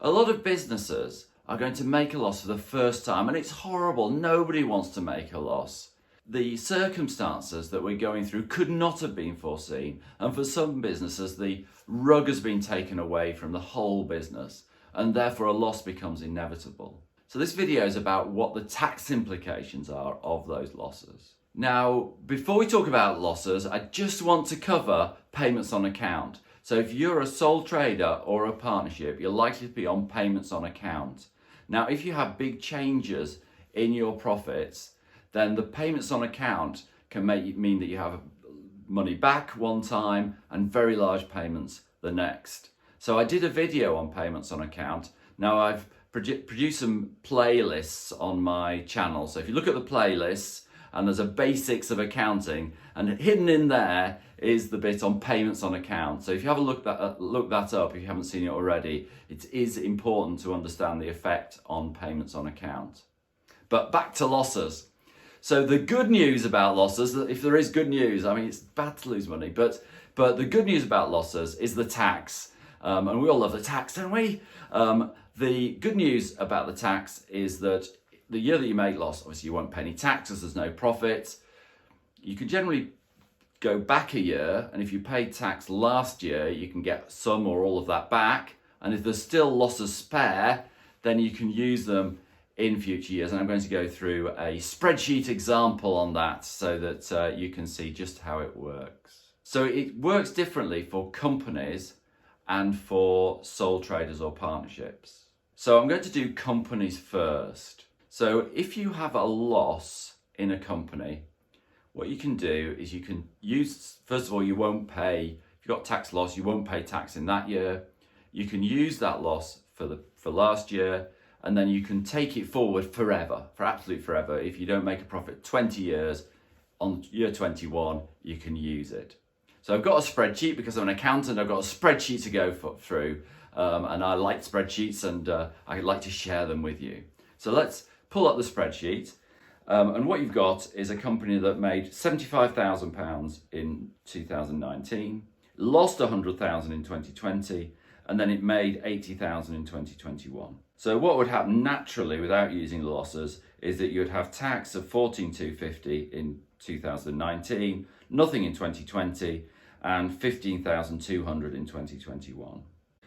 A lot of businesses are going to make a loss for the first time, and it's horrible. Nobody wants to make a loss. The circumstances that we're going through could not have been foreseen, and for some businesses the rug has been taken away from the whole business, and therefore a loss becomes inevitable. So this video is about what the tax implications are of those losses. Now, before we talk about losses, I just want to cover payments on account. So if you're a sole trader or a partnership, you're likely to be on payments on account. Now, if you have big changes in your profits, then the payments on account can mean that you have money back one time and very large payments the next. So I did a video on payments on account. Now I've produced some playlists on my channel. So if you look at the playlists, and there's a basics of accounting, and hidden in there is the bit on payments on account. So if you have a look that up, if you haven't seen it already, it is important to understand the effect on payments on account. But back to losses. So the good news about losses, if there is good news, I mean, it's bad to lose money, but the good news about losses is the tax. And we all love the tax, don't we? The good news about the tax is that the year that you make loss, obviously you won't pay any taxes, there's no profit. You can generally go back a year, and if you paid tax last year, you can get some or all of that back. And if there's still losses spare, then you can use them in future years. And I'm going to go through a spreadsheet example on that so that you can see just how it works. So it works differently for companies and for sole traders or partnerships. So I'm going to do companies first. So if you have a loss in a company, what you can do is you can use, first of all, you won't pay, if you've got tax loss, you won't pay tax in that year. You can use that loss for last year, and then you can take it forward forever, for absolute forever. If you don't make a profit 20 years, on year 21, you can use it. So I've got a spreadsheet because I'm an accountant. I've got a spreadsheet to go through, and I like spreadsheets, and I like to share them with you. So let's pull up the spreadsheet, and what you've got is a company that made £75,000 in 2019, lost £100,000 in 2020, and then it made £80,000 in 2021. So what would happen naturally without using the losses is that you'd have tax of £14,250 in 2019, nothing in 2020, and £15,200 in 2021.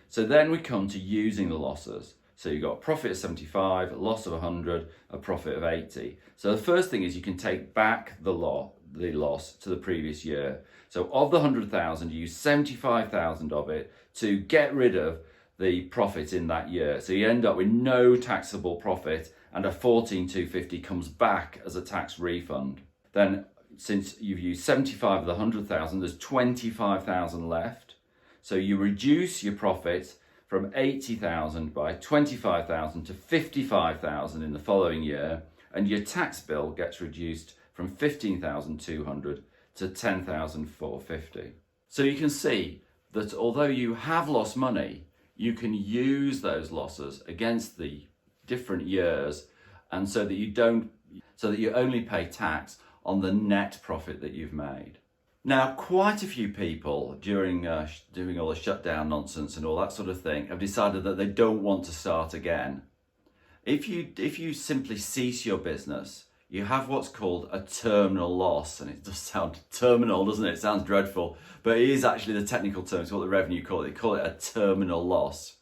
So then we come to using the losses. So you've got a profit of 75, a loss of 100, a profit of 80. So the first thing is you can take back the loss to the previous year. So of the 100,000, you use 75,000 of it to get rid of the profit in that year. So you end up with no taxable profit, and a 14,250 comes back as a tax refund. Then since you've used 75 of the 100,000, there's 25,000 left. So you reduce your profit from 80,000 by 25,000 to 55,000 in the following year, and your tax bill gets reduced from 15,200 to 10,450. So you can see that although you have lost money, you can use those losses against the different years, and so that you only pay tax on the net profit that you've made. Now, quite a few people during doing all the shutdown nonsense and all that sort of thing have decided that they don't want to start again. If you simply cease your business, you have what's called a terminal loss, and it does sound terminal, doesn't it? It sounds dreadful, but it is actually the technical term. It's what the revenue call it. They call it a terminal loss.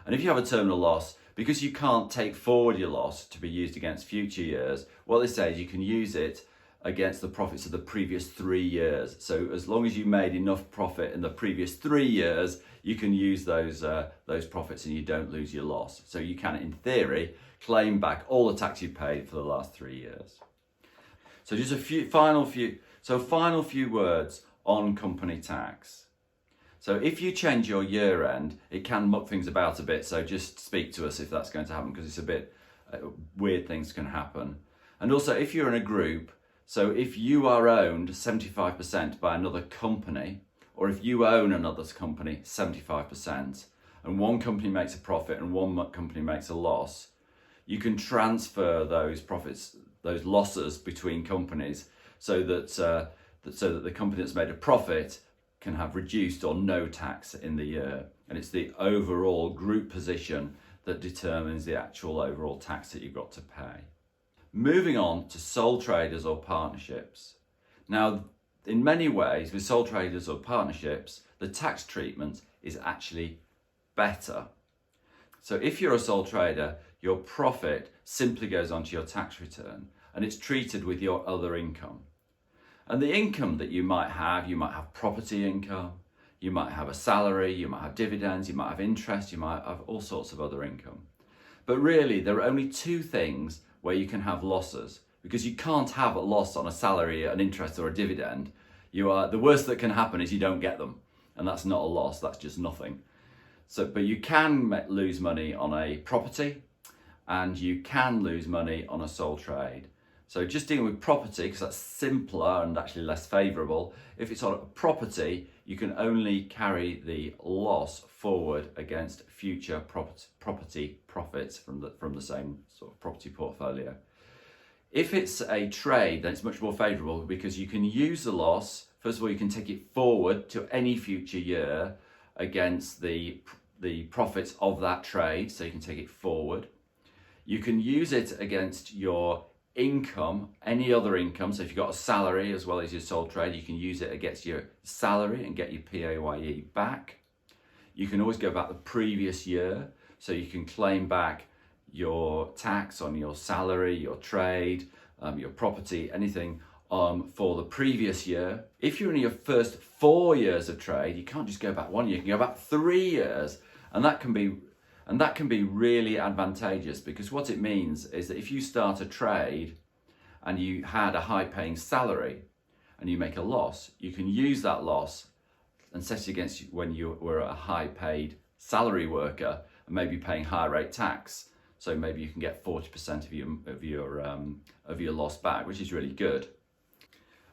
And if you have a terminal loss, because you can't take forward your loss to be used against future years, what they say is you can use it against the profits of the previous 3 years. So as long as you made enough profit in the previous 3 years, you can use those profits and you don't lose your loss. So you can, in theory, claim back all the tax you paid for the last 3 years. So just a final few words on company tax. So if you change your year end, it can muck things about a bit. So just speak to us if that's going to happen, because it's a bit weird things can happen. And also if you're in a group, so if you are owned 75% by another company, or if you own another company 75%, and one company makes a profit and one company makes a loss, you can transfer those profits, those losses between companies, so that the company that's made a profit can have reduced or no tax in the year, and it's the overall group position that determines the actual overall tax that you've got to pay. Moving on to sole traders or partnerships. Now, in many ways, with sole traders or partnerships, the tax treatment is actually better. So if you're a sole trader, your profit simply goes onto your tax return and it's treated with your other income. And the income that you might have property income, you might have a salary, you might have dividends, you might have interest, you might have all sorts of other income. But really, there are only two things where you can have losses, because you can't have a loss on a salary, an interest or a dividend. The worst that can happen is you don't get them. And that's not a loss, that's just nothing. But you can lose money on a property and you can lose money on a sole trade. So just dealing with property, because that's simpler and actually less favourable, if it's on a property, you can only carry the loss forward against future property profits from the same sort of property portfolio. If it's a trade, then it's much more favourable because you can use the loss. First of all, you can take it forward to any future year against the profits of that trade, so you can take it forward. You can use it against your income, any other income. So if you've got a salary as well as your sole trade, you can use it against your salary and get your PAYE back. You can always go back the previous year, so you can claim back your tax on your salary, your trade, your property, anything for the previous year. If you're in your first 4 years of trade, you can't just go back 1 year, you can go back 3 years, and that can be really advantageous, because what it means is that if you start a trade and you had a high paying salary and you make a loss, you can use that loss and set it against when you were a high paid salary worker and maybe paying high rate tax. So maybe you can get 40% of your loss back, which is really good.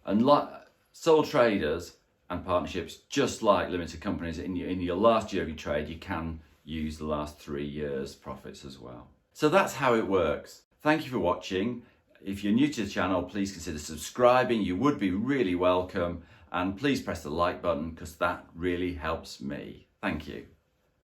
And like sole traders and partnerships, just like limited companies, in your last year of your trade, you can use the last 3 years' profits as well. So that's how it works. Thank you for watching. If you're new to the channel, please consider subscribing. You would be really welcome. And please press the like button, because that really helps me. Thank you.